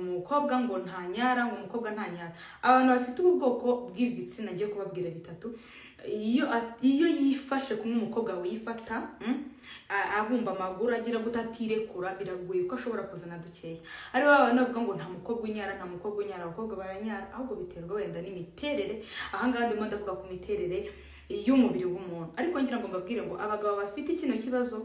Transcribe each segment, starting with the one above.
umukobwa ngo ntanyara ngo umukobwa ntanyara. Abantu bafite ubwoko bw'ibitsina ngiye kubabwira bitatu, iyo yifashe kumwe umukobwa wifata abumba amaguru agira gutatirekura biragoye ko ashobora kuzana dukeya. Ari abantu bavuga ngo nta mukobwa unyara, nta mukobwa unyara, abakobwa baranyara, ahubwo biterwa wenda n'imiterere. Aha ngaha ndimo ndavuga ku miterere y'umubiri w'umuntu. Ariko ngira ngo mbabwire ngo abagabo bafite kino kibazo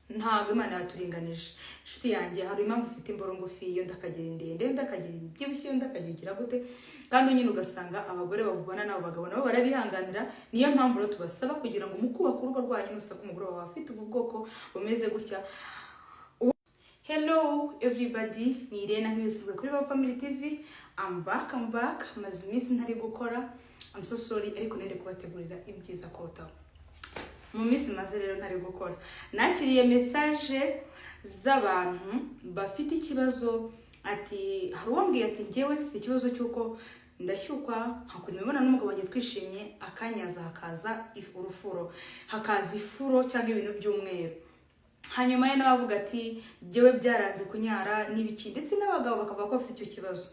ntabwo Imana yaturinganije. Inshuti yanjye, hari impamvu ufite imboro ngufi, iyo ndakagira ndende, ndakagira ibyibushye, ndakagira gute, kandi nyine ugasanga abagore babubona nabo bagabo nabo barabihanganira. Niyo mpamvu rero tubasaba kugira ngo mukubaka urugo rwanyu nusaka umugore wawe afite ubu bwoko bumeze gutya. Hello everybody, ni Irene nk'ibisuzwe kuri Baba Family TV. I'm back. Maze iminsi ntari gukora, I'm so sorry, ariko nende kubategurira ibyiza kurutaho. Mu minsi maze rero ntari gukora, nakiriye message z'abantu bafite ikibazo. Ati hari uwambwiye ati ngewe mfite ikibazo cyuko ndashyukwa, hakuri imibonano n'umugabo wanjye twishimye, akanyaza hakaza urufuro, hakaza ifuro cyangwa ibintu by'umweru. Hanyuma ye nabavuga ati ngewe byaranze kunyara n'ibiki, ndetse n'abagabo bakavuga ko bafite icyo kibazo.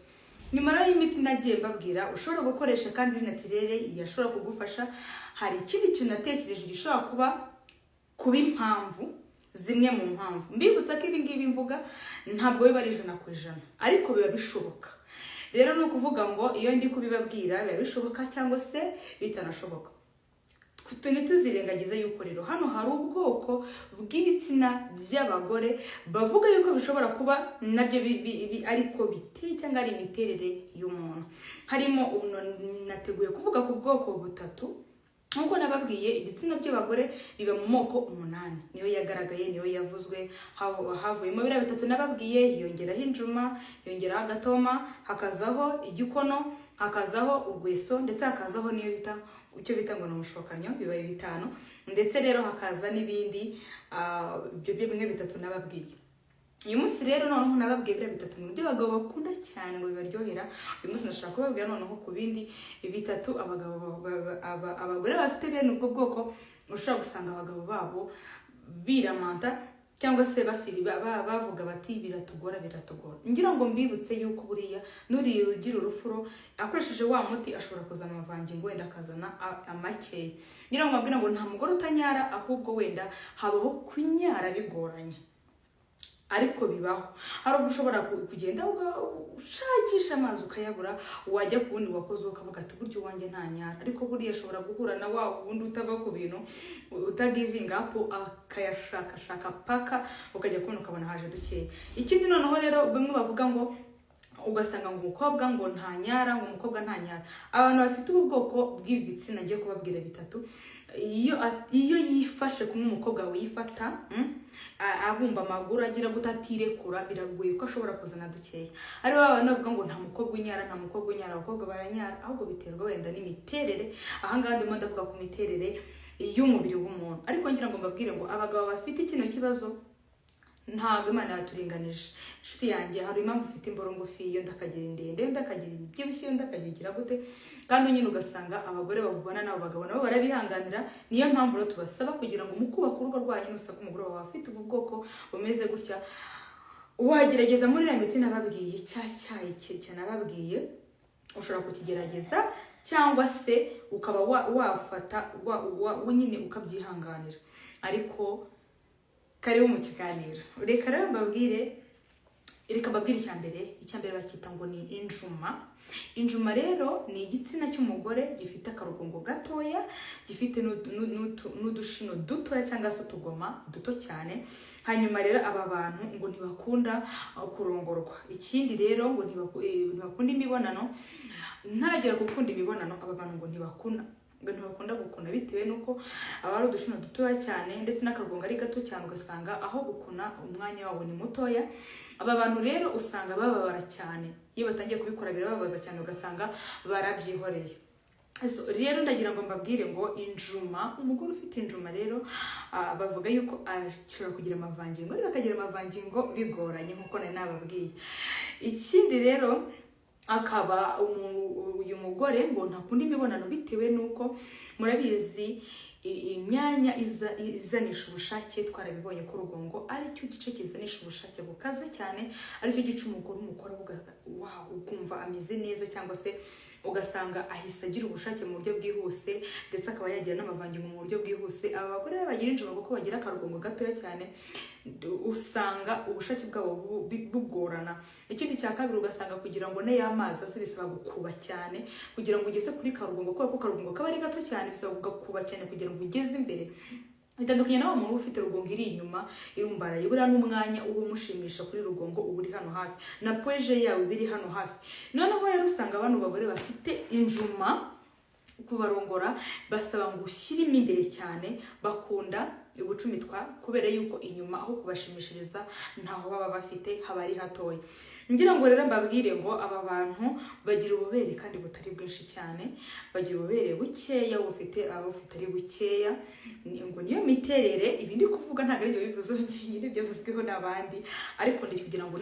Nyuma rero y'imiti nagiye mbabwira ushobora gukoresha kandi binatirere yashobora kugufasha. Hari ikindi kintu natekereje gishobora kuba impamvu, zimwe mu mpamvu. Mbibutsa ko ibi ngibi mvuga ntabwo biba ari 100%, ariko biba bishoboka. Rero no kuvuga ngo iyo ndi kubibabwira biba bishoboka cyangwa se bitanashoboka. Ntituzirengagize yuko rero hano hari ubwoko bw'ibitsina by'abagore bavuga yuko bishobora kuba nabyo ariko biteye cyangwa ari imiterere y'umuntu. Harimo nateguye kuvuga ku bwoko butatu. Nkuko nababwiye, ibitsina by'abagore biba mu moko 8. Niyo yagaragaye, niyo yavuzwe, havuyemo bira bitatu nababwiye, yongeraho injuma, yongeraho agatoma, hakazaho igikono, hakazaho urweso, ndetse hakazaho niyo bita icyo bita ngo n'umushokanyo, bibaye 5. Ndetse rero hakaza n'ibindi ibyo bimwe bitatu nababwiye. Uyu munsi rero noneho nababwiye bira bitatu mu byo abagabo bakunda cyane ngo bibaryohera. Uyu munsi ndashaka kubabwira noneho ku bindi bitatu abagore bafite bene ubwo bwoko ushobora gusanga abagabo babo biramanta cyangwa se bavuga bati biratugora. Ngira ngo mbibutse yuko buriya nuri ugira urufuro akoresheje wa muti ashobora kuzana amavangingo, wenda akazana amakeye. Ngira ngo mbabwira ngo nta mugore utanyara, ahubwo wenda habaho kunyara bigoranye, ariko bibaho. Hari ubwo ushobora kugenda ushakisha amazi ukayabura, wajya ku wundi wakoze ukavuga ati buryo wanjye ntanyara, ariko buriya ashobora guhura na wa wundi utava ku bintu, utagivinga up, akayashakashaka paka ukajya kubona ukabona haje dukeya. Ikindi noneho rero bamwe bavuga ngo ugasanga ngo umukobwa ngo ntanyara, ngo umukobwa ntanyara. Abantu bafite ubu bwoko bw'ibitsina ngiye kubabwira bitatu, iyo yifashe kumwe umukobwa wifata abumba amaguru agira gutatirekura biragoye ko ashobora kuzana dukeya. Ari abantu bavuga ngo nta mukobwa unyara, nta mukobwa unyara, abakobwa baranyara, ahubwo biterwa wenda n'imiterere. Aha ngaha ndimo ndavuga ku miterere y'umubiri w'umuntu. Ariko ngira ngo mbabwire ngo abagabo bafite kino kibazo ntabwo Imana yaturinganije. Inshuti yanjye, hari impamvu ufite imboro ngufi, iyo ndakagira ndende, ndakagira ibyibushye, ndakagira gute, kandi nyine ugasanga abagore babubona nabo bagabo nabo barabihanganira. Niyo mpamvu rero tubasaba kugira ngo mukubaka urugo rwanyu nusaka umugore wawe afite ubu bwoko bumeze gutya, wagerageza muri ya miti nababwiye, cyayi nababwiye, ushobora kukigerageza cyangwa se ukaba wafata nyine ukabyihanganira. Ariko karibu mu kiganiro. Reka rero mbabwire icyambere bakita ngo ni injuma. Injuma rero ni igitsina cy'umugore gifite akarugongo gatoya, gifite n'udushino dutoya cyangwa se utugoma duto cyane. Hanyuma rero aba bantu ngo ntibakunda kurongorwa. Ikindi rero ngo ntibakunda imibonano. Ntaragera gukunda imibonano, aba bantu ngo ntibakunda gukuna, bitewe nuko aba ari udushino dutoya cyane, ndetse n'akarugongo ari gato cyane, ugasanga aho gukuna umwanya wabo ni mutoya. Aba bantu rero usanga bababara cyane, iyo batangiye kubikora birababaza cyane, ugasanga barabyihoreye. Rero ndagira ngo mbabwire ngo injuma, umugore ufite injuma rero bavuga yuko ashobora kugira amavangingo, ariko akagira amavangingo bigoranye nkuko nari nababwiye. Ikindi rero akaba uyu mugore ngo ntakunda imibonano, bitewe nuko murabizi imyanya izanisha ubushake. Twarabibonye ko urugongo ari cyo gice kizanisha ubushake bukaze cyane, ari cyo gice umugore umukora ukumva ameze neza, cyangwa se ugasanga ahise agira ubushake mu buryo bwihuse, ndetse akaba yagira n'amavangingo mu buryo bwihuse. Aba bagore bagira injoro kuko bagira akarugongo gatoya cyane, usanga ubushake bwabo bugorana. Ikindi cya kabiri, ugasanga kugira ngo ne y'amazi ase bisaba gukuba cyane kugira ngo ugeze kuri karugongo, kuko karugongo kaba ari gato cyane, bisaba gukuba cyane kugira ngo ugeze imbere. Bitandukanye naho umuntu ufite rugongo iri inyuma irumbaraye, buriya n'umwanya uba umushimisha kuri rugongo uba uri hano hafi, na poje yawe biri hano hafi. Noneho rero usanga abantu bagore bafite injuma kubarongora basaba ngo ushyiremo imbere cyane, bakunda gucumitwa kubera yuko inyuma aho kubashimishiriza ntaho baba bafite, haba ari hatoya. Ngira ngo rero mbabwire ngo aba bantu bagira ububere kandi butari bwinshi cyane, bagira ububere bukeya, bufite ari bukeya. Ngo niyo miterere, ibi ndi kuvuga ntabwo ari byo bivuze nyine byavuzweho n'abandi, ariko ndi kugira ngo